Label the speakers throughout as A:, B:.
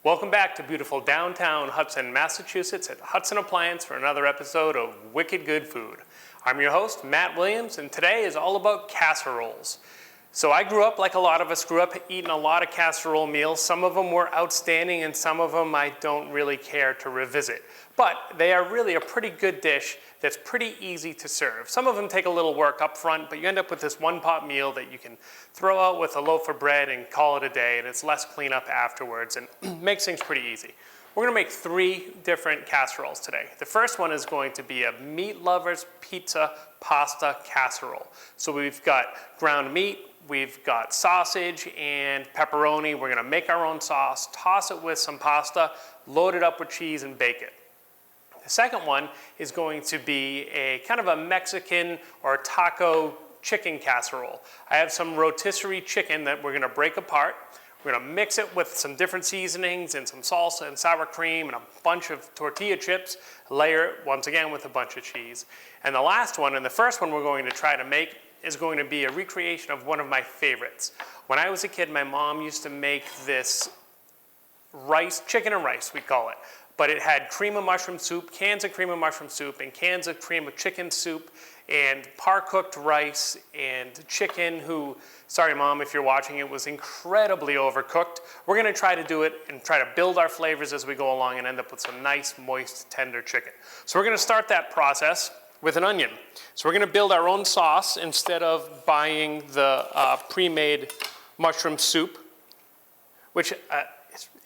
A: Welcome back to beautiful downtown Hudson, Massachusetts at Hudson Appliance for another episode of Wicked Good Food. I'm your host, Matt Williams, and today is all about casseroles. So I grew up like a lot of us grew up eating a lot of casserole meals. Some of them were outstanding and some of them I don't really care to revisit. But they are really a pretty good dish that's pretty easy to serve. Some of them take a little work up front, but you end up with this one-pot meal that you can throw out with a loaf of bread and call it a day, and it's less cleanup afterwards and makes things pretty easy. We're gonna make 3 different casseroles today. The first one is going to be a Meatlovers pizza pasta casserole. So we've got ground meat, we've got sausage and pepperoni. We're gonna make our own sauce, toss it with some pasta, load it up with cheese and bake it. The second one is going to be a kind of a Mexican or taco chicken casserole. I have some rotisserie chicken that we're gonna break apart. We're gonna mix it with some different seasonings and some salsa and sour cream and a bunch of tortilla chips, layer it once again with a bunch of cheese. And the last one, and the first one we're going to try to make, is going to be a recreation of one of my favorites. When I was a kid, my mom used to make this rice, chicken and rice, we call it. But it had cream of mushroom soup, cans of cream of mushroom soup, and cans of cream of chicken soup, and par-cooked rice, and chicken who, sorry Mom if you're watching, it was incredibly overcooked. We're gonna try to do it and try to build our flavors as we go along and end up with some nice, moist, tender chicken. So we're gonna start that process with an onion. So we're gonna build our own sauce instead of buying the pre-made mushroom soup, which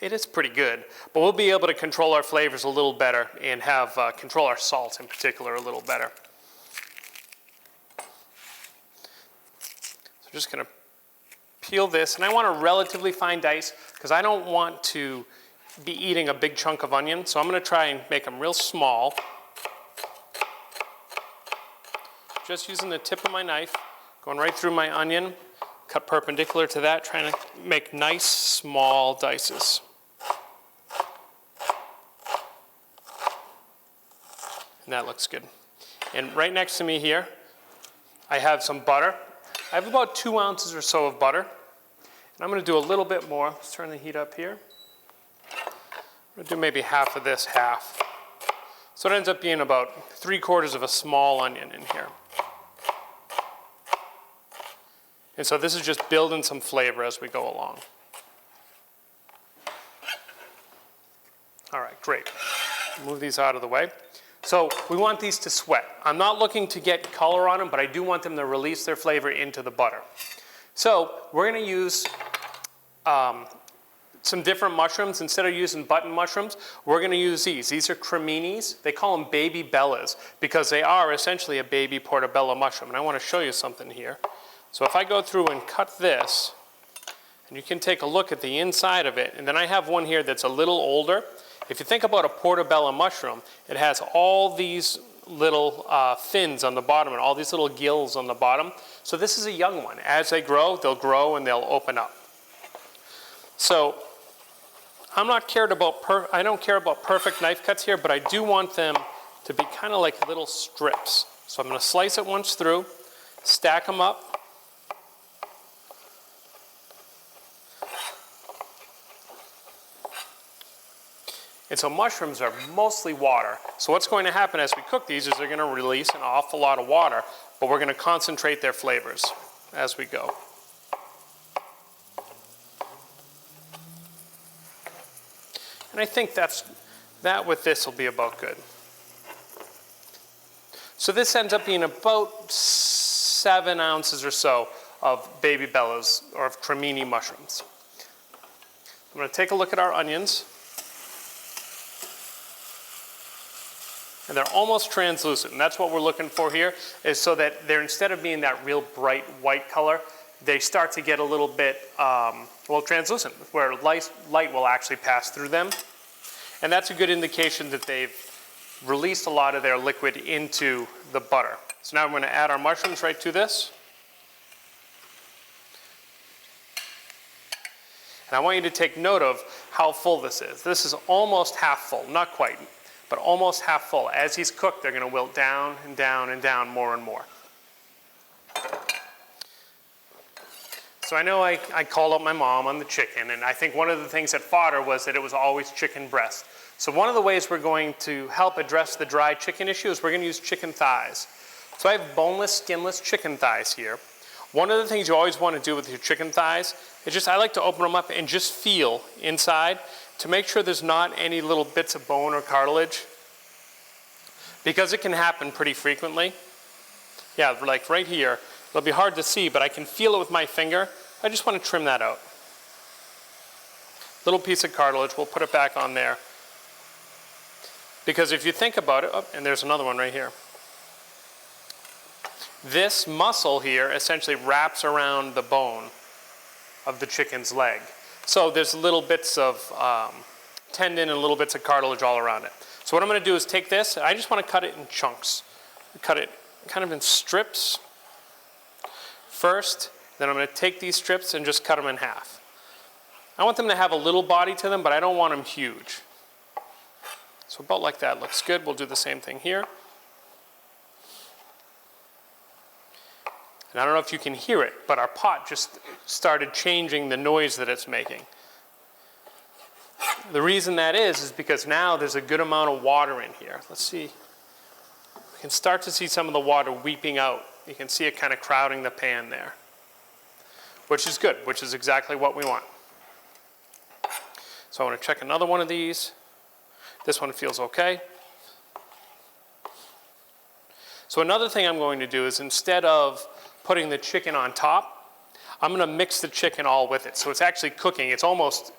A: it is pretty good, but we'll be able to control our flavors a little better and have control our salt in particular a little better. So just gonna peel this, and I want a relatively fine dice because I don't want to be eating a big chunk of onion, so I'm gonna try and make them real small. Just using the tip of my knife, going right through my onion, cut perpendicular to that, trying to make nice small dices. And that looks good. And right next to me here, I have some butter. I have about 2 ounces or so of butter. And I'm gonna do a little bit more. Let's turn the heat up here. I'm gonna do maybe half of this, half. So it ends up being about 3/4 of a small onion in here. And so this is just building some flavor as we go along. All right, great. Move these out of the way. So we want these to sweat. I'm not looking to get color on them, but I do want them to release their flavor into the butter. So we're gonna use some different mushrooms. Instead of using button mushrooms, we're gonna use these. These are creminis. They call them baby bellas because they are essentially a baby portobello mushroom. And I wanna show you something here. So if I go through and cut this, and you can take a look at the inside of it, and then I have one here that's a little older. If you think about a portobello mushroom, it has all these little fins on the bottom and all these little gills on the bottom. So this is a young one. As they grow, they'll grow and they'll open up. So I don't care about perfect knife cuts here, but I do want them to be kind of like little strips. So I'm going to slice it once through, stack them up. And so mushrooms are mostly water. So what's going to happen as we cook these is they're going to release an awful lot of water, but we're going to concentrate their flavors as we go. And I think that with this will be about good. So this ends up being about 7 ounces or so of baby bellas or of cremini mushrooms. I'm going to take a look at our onions. And they're almost translucent, and that's what we're looking for here, is so that they're, instead of being that real bright white color, they start to get a little bit, translucent, where light will actually pass through them. And that's a good indication that they've released a lot of their liquid into the butter. So now I'm going to add our mushrooms right to this. And I want you to take note of how full this is. This is almost half full, not quite, but almost half full. As these cook, they're going to wilt down and down and down more and more. So So I know I called up my mom on the chicken, and I think one of the things at fodder was that it was always chicken breast. So one of the ways we're going to help address the dry chicken issue is we're going to use chicken thighs. So I have boneless, skinless chicken thighs here. One of the things you always want to do with your chicken thighs is just, I like to open them up and just feel inside to make sure there's not any little bits of bone or cartilage, because it can happen pretty frequently. Yeah, like right here. It'll be hard to see, but I can feel it with my finger. I just want to trim that out. Little piece of cartilage, we'll put it back on there. Because if you think about it, oh, and there's another one right here. This muscle here essentially wraps around the bone of the chicken's leg. So there's little bits of tendon and little bits of cartilage all around it. So what I'm going to do is take this, I just want to cut it in chunks. Cut it kind of in strips first, then I'm going to take these strips and just cut them in half. I want them to have a little body to them, but I don't want them huge. So about like that looks good. We'll do the same thing here. And I don't know if you can hear it, but our pot just started changing the noise that it's making. The reason that is because now there's a good amount of water in here. Let's see. We can start to see some of the water weeping out. You can see it kind of crowding the pan there, which is good, which is exactly what we want. So I want to check another one of these. This one feels okay. So another thing I'm going to do is, instead of putting the chicken on top, I'm going to mix the chicken all with it. So it's actually cooking. It's almost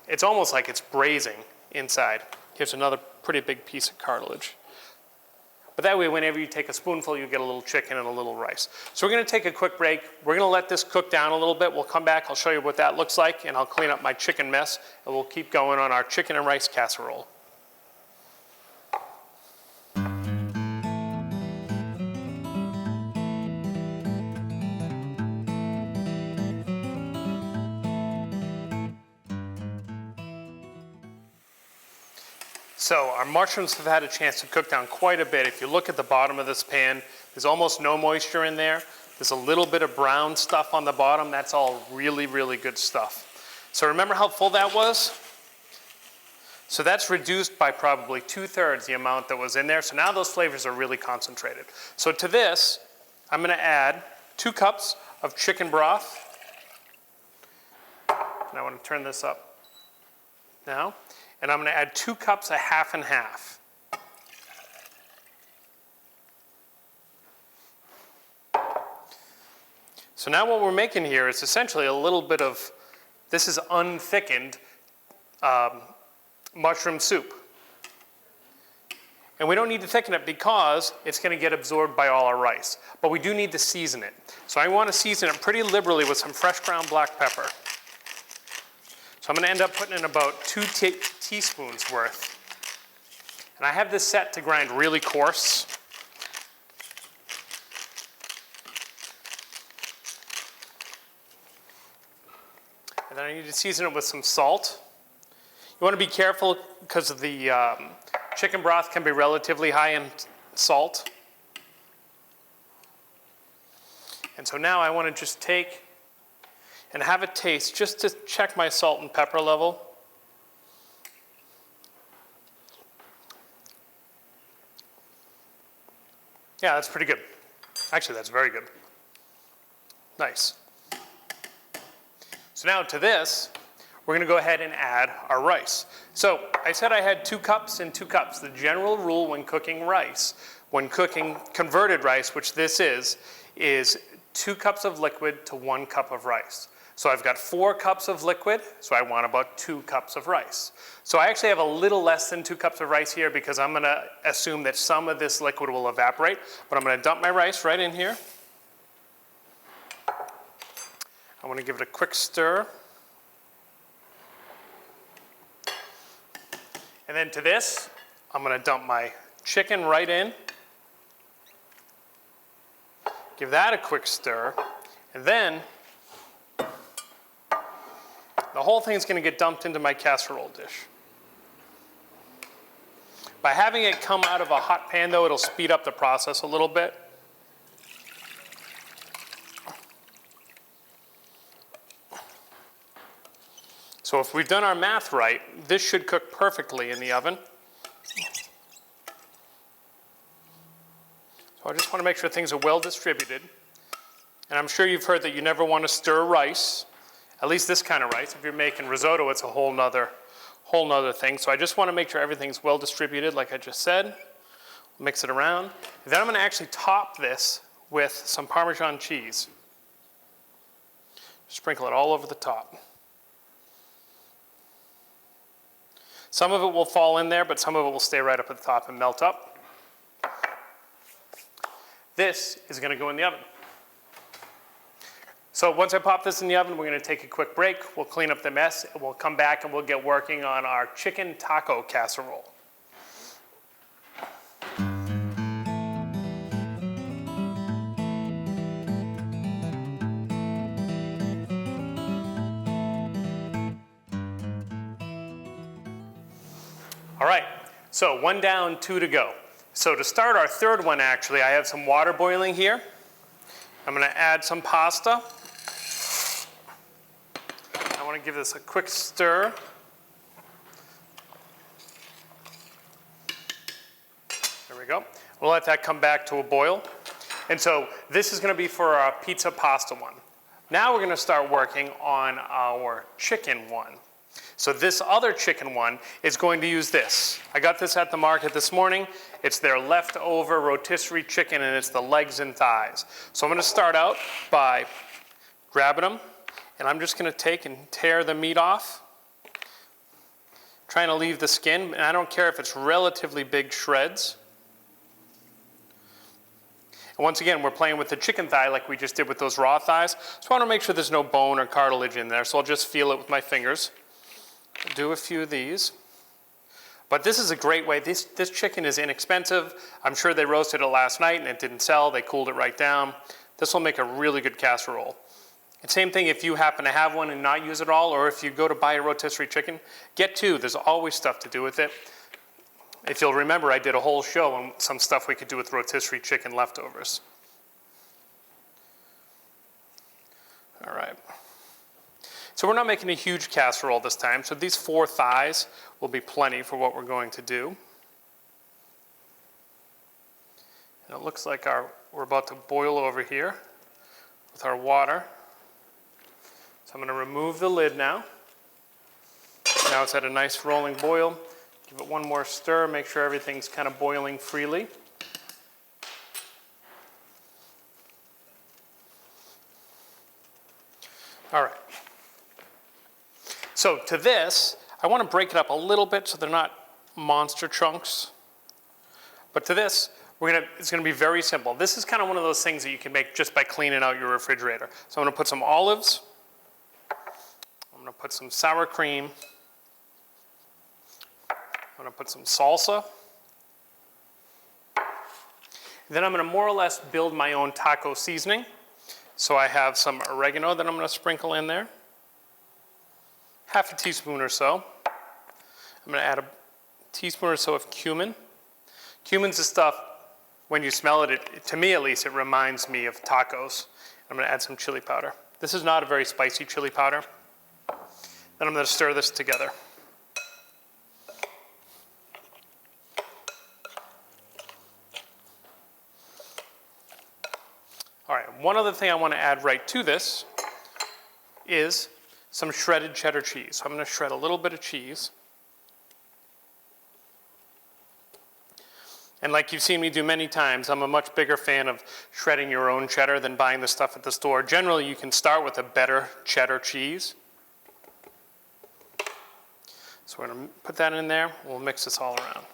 A: like it's braising inside. Here's another pretty big piece of cartilage. But that way, whenever you take a spoonful, you get a little chicken and a little rice. So we're going to take a quick break. We're going to let this cook down a little bit. We'll come back. I'll show you what that looks like, and I'll clean up my chicken mess, and we'll keep going on our chicken and rice casserole. So our mushrooms have had a chance to cook down quite a bit. If you look at the bottom of this pan, there's almost no moisture in there. There's a little bit of brown stuff on the bottom. That's all really, really good stuff. So remember how full that was? So that's reduced by probably 2/3 the amount that was in there. So now those flavors are really concentrated. So to this, I'm going to add 2 cups of chicken broth. And I want to turn this up now. And I'm going to add 2 cups of half and half. So now what we're making here is essentially a little bit of, this is unthickened mushroom soup. And we don't need to thicken it because it's going to get absorbed by all our rice. But we do need to season it. So I want to season it pretty liberally with some fresh ground black pepper. So I'm going to end up putting in about 2 teaspoons worth. And I have this set to grind really coarse. And then I need to season it with some salt. You want to be careful because the chicken broth can be relatively high in salt. And so now I want to just take and have a taste just to check my salt and pepper level. Yeah, that's pretty good. Actually, that's very good. Nice. So now to this, we're going to go ahead and add our rice. So I said I had 2 cups and 2 cups. The general rule when cooking rice, when cooking converted rice, which this is 2 cups of liquid to 1 cup of rice. So I've got 4 cups of liquid, so I want about 2 cups of rice. So I actually have a little less than 2 cups of rice here because I'm going to assume that some of this liquid will evaporate. But I'm going to dump my rice right in here. I want to give it a quick stir. And then to this, I'm going to dump my chicken right in. Give that a quick stir. And then the whole thing is going to get dumped into my casserole dish. By having it come out of a hot pan, though, it'll speed up the process a little bit. So if we've done our math right, this should cook perfectly in the oven. So I just want to make sure things are well distributed. And I'm sure you've heard that you never want to stir rice, at least this kind of rice. If you're making risotto, it's a whole nother thing. So I just want to make sure everything's well distributed, like I just said. Mix it around. And then I'm going to actually top this with some Parmesan cheese. Sprinkle it all over the top. Some of it will fall in there, but some of it will stay right up at the top and melt up. This is going to go in the oven. So once I pop this in the oven, we're going to take a quick break. We'll clean up the mess, and we'll come back and we'll get working on our chicken taco casserole. All right, so 1 down, 2 to go. So to start our third one, actually, I have some water boiling here. I'm going to add some pasta. I want to give this a quick stir. There we go. We'll let that come back to a boil. And so this is going to be for our pizza pasta one. Now we're going to start working on our chicken one. So this other chicken one is going to use this. I got this at the market this morning. It's their leftover rotisserie chicken, and it's the legs and thighs. So I'm going to start out by grabbing them, and I'm just going to take and tear the meat off, trying to leave the skin, and I don't care if it's relatively big shreds. And once again, we're playing with the chicken thigh like we just did with those raw thighs. So I want to make sure there's no bone or cartilage in there, so I'll just feel it with my fingers. Do a few of these. But this is a great way. This chicken is inexpensive. I'm sure they roasted it last night and it didn't sell. They cooled it right down. This will make a really good casserole. And same thing if you happen to have one and not use it all, or if you go to buy a rotisserie chicken, get two. There's always stuff to do with it. If you'll remember, I did a whole show on some stuff we could do with rotisserie chicken leftovers. All right. So we're not making a huge casserole this time, so these 4 thighs will be plenty for what we're going to do. And it looks like we're about to boil over here with our water. So I'm going to remove the lid now. Now it's at a nice rolling boil. Give it one more stir, make sure everything's kind of boiling freely. All right. So to this, I want to break it up a little bit so they're not monster chunks. But to this, it's going to be very simple. This is kind of one of those things that you can make just by cleaning out your refrigerator. So I'm going to put some olives. I'm going to put some sour cream. I'm going to put some salsa. Then I'm going to more or less build my own taco seasoning. So I have some oregano that I'm going to sprinkle in there. Half a teaspoon or so. I'm going to add a teaspoon or so of cumin. Cumin's the stuff, when you smell it, to me at least, it reminds me of tacos. I'm going to add some chili powder. This is not a very spicy chili powder. Then I'm going to stir this together. All right, one other thing I want to add right to this is some shredded cheddar cheese. So I'm going to shred a little bit of cheese. And like you've seen me do many times, I'm a much bigger fan of shredding your own cheddar than buying the stuff at the store. Generally, you can start with a better cheddar cheese. So we're going to put that in there. We'll mix this all around.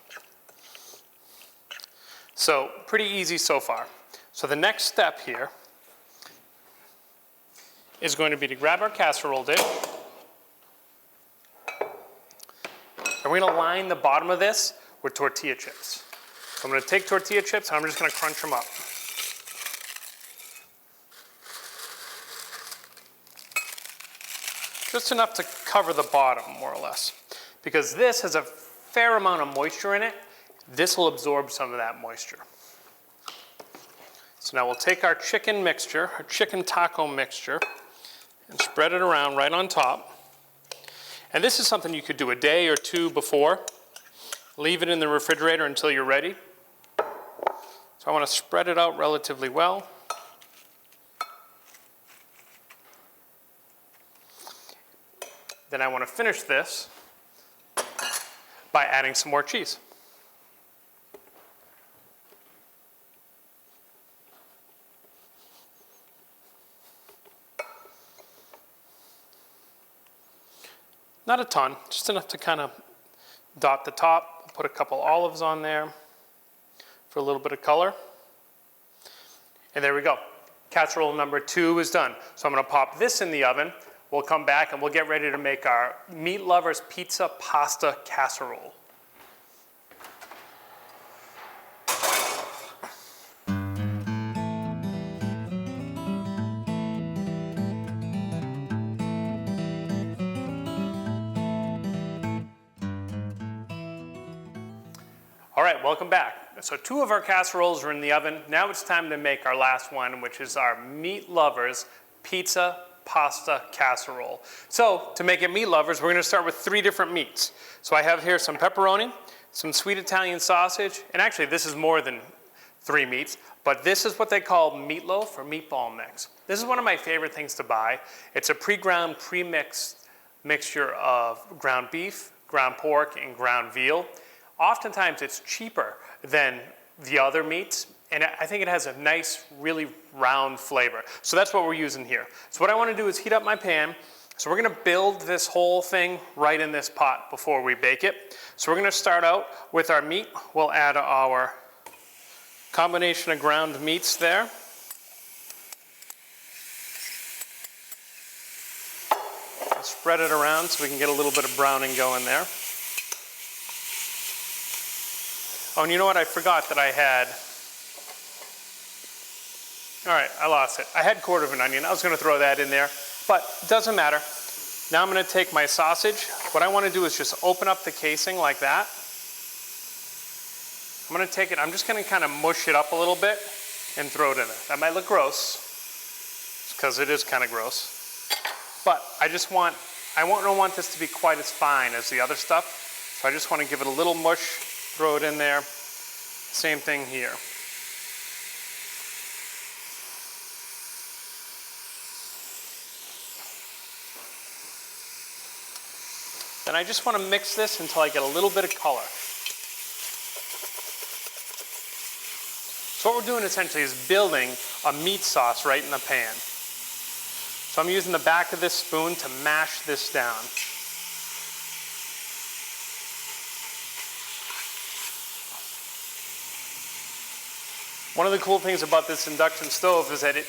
A: So pretty easy so far. So the next step here is going to be to grab our casserole dish. And we're going to line the bottom of this with tortilla chips. So I'm going to take tortilla chips and I'm just going to crunch them up. Just enough to cover the bottom, more or less. Because this has a fair amount of moisture in it, this will absorb some of that moisture. So now we'll take our chicken mixture, our chicken taco mixture, and spread it around right on top. And this is something you could do a day or two before. Leave it in the refrigerator until you're ready. So I want to spread it out relatively well. Then I want to finish this by adding some more cheese. Not a ton, just enough to kind of dot the top. Put a couple olives on there for a little bit of color. And there we go. Casserole number 2 is done. So I'm going to pop this in the oven. We'll come back and we'll get ready to make our Meatlovers pizza pasta casserole. All right, welcome back. So 2 of our casseroles are in the oven. Now it's time to make our last one, which is our Meatlovers pizza pasta casserole. So to make it Meatlovers, we're going to start with 3 different meats. So I have here some pepperoni, some sweet Italian sausage, and actually this is more than 3 meats, but this is what they call meatloaf or meatball mix. This is one of my favorite things to buy. It's a pre-ground, pre-mixed mixture of ground beef, ground pork, and ground veal. Oftentimes it's cheaper than the other meats, and I think it has a nice, really round flavor. So that's what we're using here. So what I want to do is heat up my pan. So we're going to build this whole thing right in this pot before we bake it. So we're going to start out with our meat. We'll add our combination of ground meats there. I'll spread it around so we can get a little bit of browning going there. Oh, and you know what? I forgot that I had, all right, I lost it. I had quarter of an onion. I was going to throw that in there, but it doesn't matter. Now I'm going to take my sausage. What I want to do is just open up the casing like that. I'm going to take it, I'm just going to kind of mush it up a little bit and throw it in there. That might look gross, because it is kind of gross. But I don't want this to be quite as fine as the other stuff. So I just want to give it a little mush. Throw it in there. Same thing here. Then I just want to mix this until I get a little bit of color. So what we're doing essentially is building a meat sauce right in the pan. So I'm using the back of this spoon to mash this down. One of the cool things about this induction stove is that it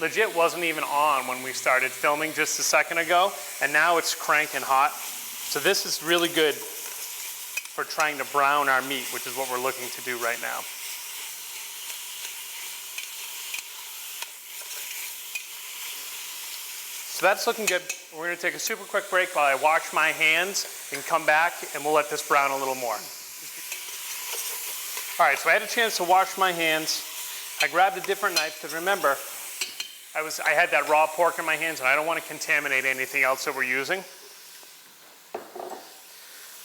A: legit wasn't even on when we started filming just a second ago, and now it's cranking hot. So this is really good for trying to brown our meat, which is what we're looking to do right now. So that's looking good. We're going to take a super quick break while I wash my hands and come back, and we'll let this brown a little more. All right, so I had a chance to wash my hands. I grabbed a different knife because remember, I had that raw pork in my hands and I don't want to contaminate anything else that we're using.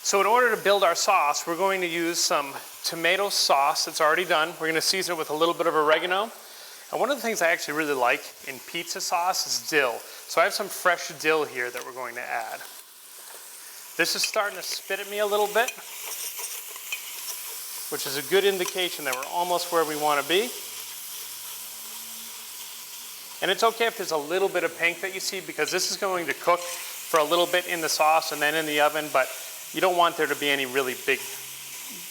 A: So in order to build our sauce, we're going to use some tomato sauce that's already done. We're going to season it with a little bit of oregano. And one of the things I actually really like in pizza sauce is dill. So I have some fresh dill here that we're going to add. This is starting to spit at me a little bit, which is a good indication that we're almost where we want to be. And it's okay if there's a little bit of pink that you see, because this is going to cook for a little bit in the sauce and then in the oven, but you don't want there to be any really big,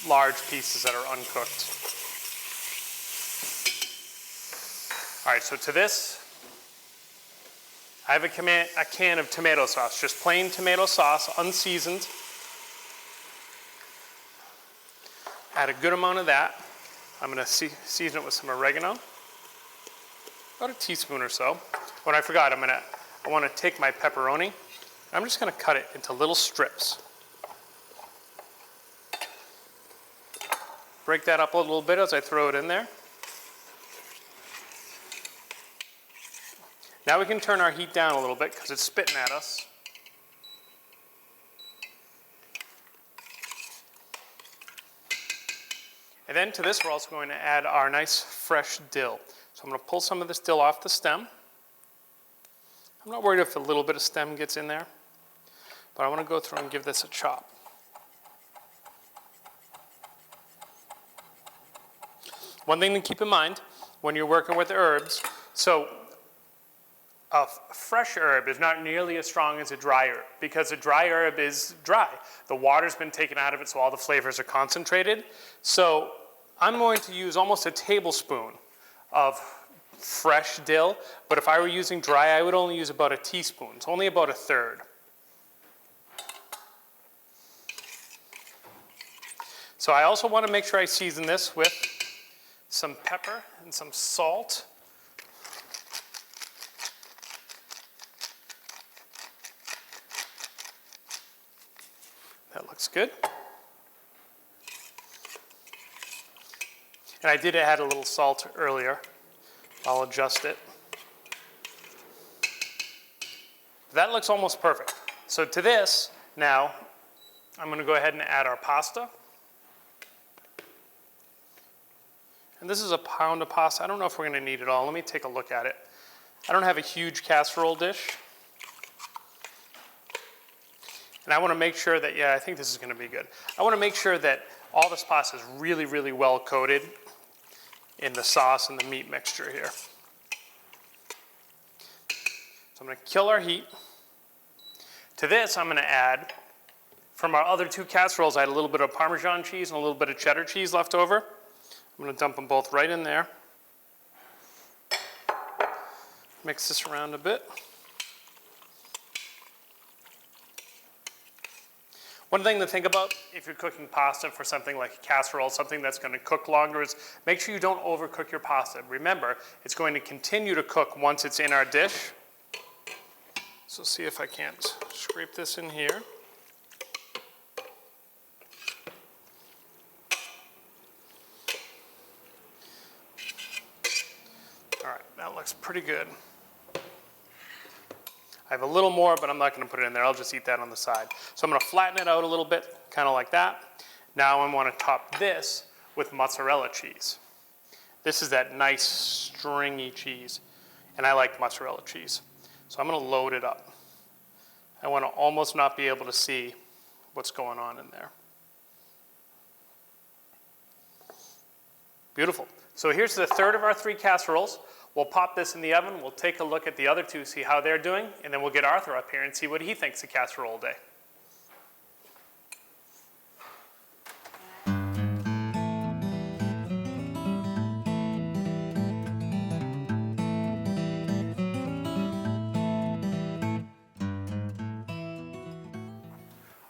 A: large pieces that are uncooked. All right, so to this, I have a can of tomato sauce, just plain tomato sauce, unseasoned. Add a good amount of that. I'm going to season it with some oregano, about a teaspoon or so. What I forgot, I want to take my pepperoni. I'm just going to cut it into little strips. Break that up a little bit as I throw it in there. Now we can turn our heat down a little bit because it's spitting at us. And then to this, we're also going to add our nice fresh dill. So I'm going to pull some of this dill off the stem. I'm not worried if a little bit of stem gets in there, but I want to go through and give this a chop. One thing to keep in mind when you're working with herbs, so a fresh herb is not nearly as strong as a dry herb because a dry herb is dry. The water's been taken out of it, so all the flavors are concentrated. So I'm going to use almost a tablespoon of fresh dill, but if I were using dry, I would only use about a teaspoon. It's only about a third. So I also want to make sure I season this with some pepper and some salt. That looks good. And I did add a little salt earlier. I'll adjust it. That looks almost perfect. So to this, now, I'm going to go ahead and add our pasta. And this is a pound of pasta. I don't know if we're going to need it all. Let me take a look at it. I don't have a huge casserole dish. And I want to make sure that, yeah, I think this is going to be good. I want to make sure that all this pasta is really, really well coated in the sauce and the meat mixture here. So I'm going to kill our heat. To this, I'm going to add, from our other two casseroles, I had a little bit of Parmesan cheese and a little bit of cheddar cheese left over. I'm going to dump them both right in there. Mix this around a bit. One thing to think about if you're cooking pasta for something like a casserole, something that's going to cook longer, is make sure you don't overcook your pasta. Remember, it's going to continue to cook once it's in our dish. So see if I can't scrape this in here. All right, that looks pretty good. I have a little more, but I'm not going to put it in there. I'll just eat that on the side. So I'm going to flatten it out a little bit, kind of like that. Now I want to top this with mozzarella cheese. This is that nice stringy cheese, and I like mozzarella cheese. So I'm going to load it up. I want to almost not be able to see what's going on in there. Beautiful. So here's the third of our 3 casseroles. We'll pop this in the oven, we'll take a look at the other 2, see how they're doing, and then we'll get Arthur up here and see what he thinks of casserole day.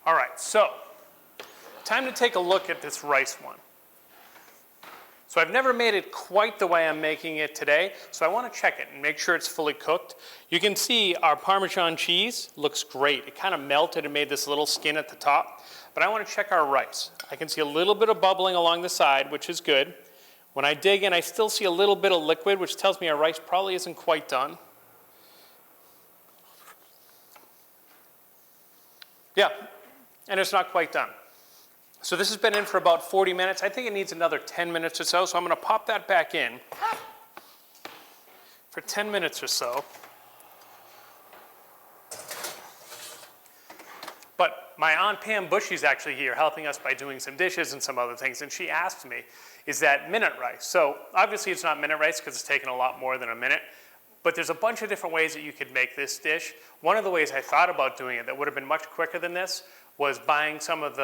A: All right, so time to take a look at this rice one. So I've never made it quite the way I'm making it today, so I want to check it and make sure it's fully cooked. You can see our Parmesan cheese looks great. It kind of melted and made this little skin at the top, but I want to check our rice. I can see a little bit of bubbling along the side, which is good. When I dig in, I still see a little bit of liquid, which tells me our rice probably isn't quite done. Yeah, and it's not quite done. So this has been in for about 40 minutes. I think it needs another 10 minutes or so, so I'm going to pop that back in for 10 minutes or so. But my Aunt Pam Bushy's actually here helping us by doing some dishes and some other things, and she asked me, is that minute rice? So obviously it's not minute rice because it's taken a lot more than a minute, but there's a bunch of different ways that you could make this dish. One of the ways I thought about doing it that would have been much quicker than this was buying some of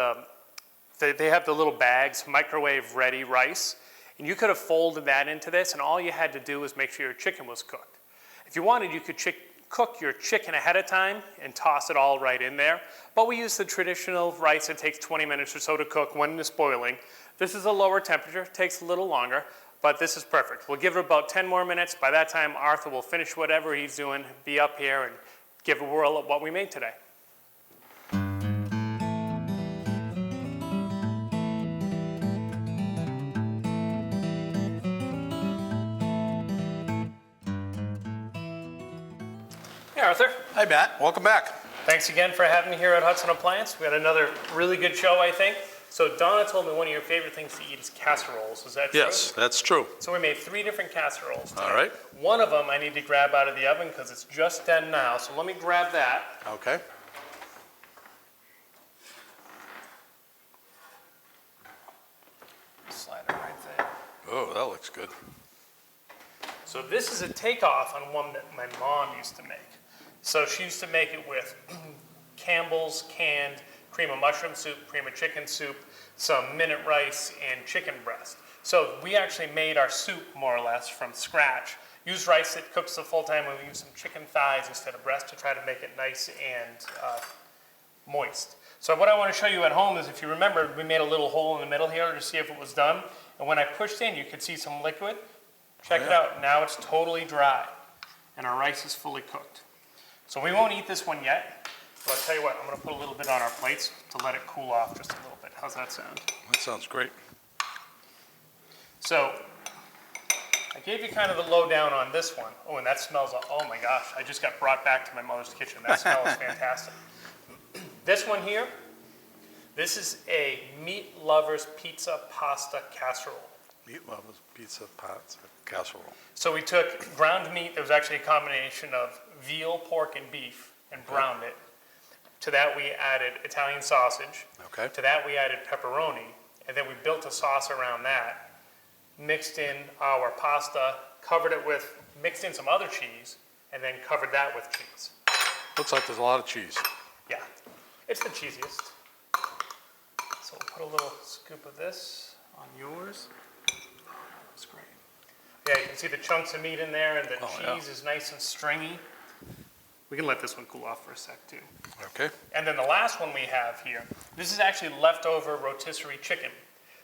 A: they have the little bags, microwave-ready rice, and you could have folded that into this, and all you had to do was make sure your chicken was cooked. If you wanted, you could cook your chicken ahead of time and toss it all right in there, but we use the traditional rice that takes 20 minutes or so to cook when it's boiling. This is a lower temperature, takes a little longer, but this is perfect. We'll give it about 10 more minutes. By that time, Arthur will finish whatever he's doing, be up here, and give a whirl at what we made today. Hey, Arthur.
B: Hi, Matt. Welcome back.
A: Thanks again for having me here at Hudson Appliance. We had another really good show, I think. So Donna told me one of your favorite things to eat is casseroles. Is that true?
B: Yes, that's true.
A: So we made 3 different casseroles today.
B: All right.
A: One of them I need to grab out of the oven because it's just done now. So let me grab that.
B: Okay.
A: Slide it right there.
B: Oh, that looks good.
A: So this is a takeoff on one that my mom used to make. So she used to make it with Campbell's canned cream of mushroom soup, cream of chicken soup, some minute rice, and chicken breast. So we actually made our soup more or less from scratch. Used rice that cooks the full time, and we used some chicken thighs instead of breast to try to make it nice and moist. So what I want to show you at home is, if you remember, we made a little hole in the middle here to see if it was done. And when I pushed in, you could see some liquid. Check it out. Now it's totally dry, and our rice is fully cooked. So we won't eat this one yet, but I'll tell you what, I'm going to put a little bit on our plates to let it cool off just a little bit. How's that sound?
B: That sounds great.
A: So I gave you kind of the lowdown on this one. Oh, and that smells, oh my gosh, I just got brought back to my mother's kitchen. That smells fantastic. This one here, this is a Meatlovers pizza pasta casserole.
B: Meatlovers pizza pasta casserole.
A: So we took ground meat that was actually a combination of veal, pork, and beef, and browned it. To that we added Italian sausage.
B: Okay.
A: To that we added pepperoni, and then we built a sauce around that, mixed in our pasta, covered it with, mixed in some other cheese, and then covered that with cheese.
B: Looks like there's a lot of cheese.
A: Yeah, it's the cheesiest. So we'll put a little scoop of this on yours. That's great. Yeah, you can see the chunks of meat in there, and the cheese is nice and stringy. We can let this one cool off for a sec too.
B: Okay.
A: And then the last one we have here, this is actually leftover rotisserie chicken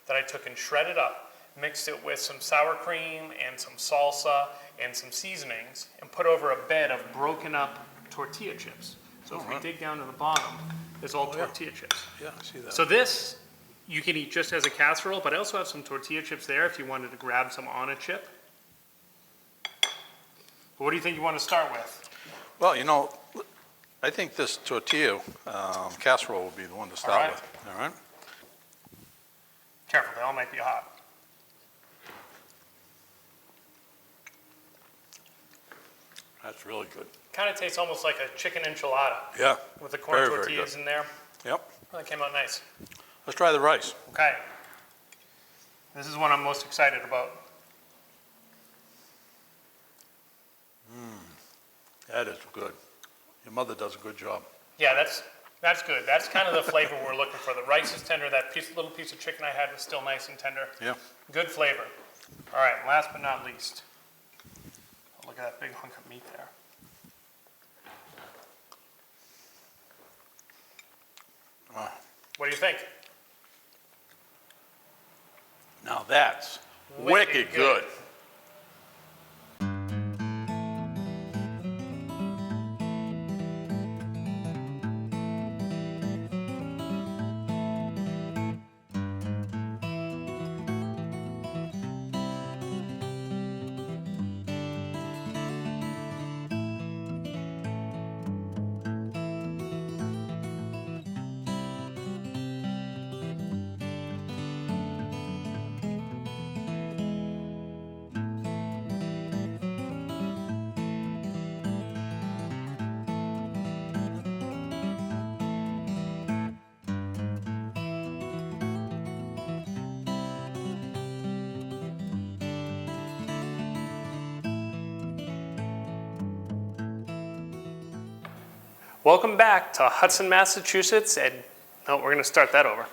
A: that I took and shredded up, mixed it with some sour cream and some salsa and some seasonings, and put over a bed of broken up tortilla chips. So if we dig down to the bottom, there's all tortilla chips.
B: Yeah, I see that.
A: So this, you can eat just as a casserole, but I also have some tortilla chips there if you wanted to grab some on a chip. But what do you think you want to start with?
B: Well, you know, I think this tortilla casserole would be the one to start with. All right.
A: Careful, they all might be hot.
B: That's really good.
A: Kind of tastes almost like a chicken enchilada.
B: Yeah.
A: With the corn
B: Very, very
A: tortillas
B: good.
A: in there.
B: Yep.
A: Well, that came out nice.
B: Let's try the rice.
A: Okay. This is one I'm most excited about.
B: That is good. Your mother does a good job.
A: Yeah, that's good. That's kind of the flavor we're looking for. The rice is tender. That little piece of chicken I had was still nice and tender.
B: Yeah.
A: Good flavor. All right, last but not least. Oh, look at that big hunk of meat there. What do you think?
B: Now that's wicked good.
A: Welcome back to Hudson, Massachusetts, and no, we're going to start that over.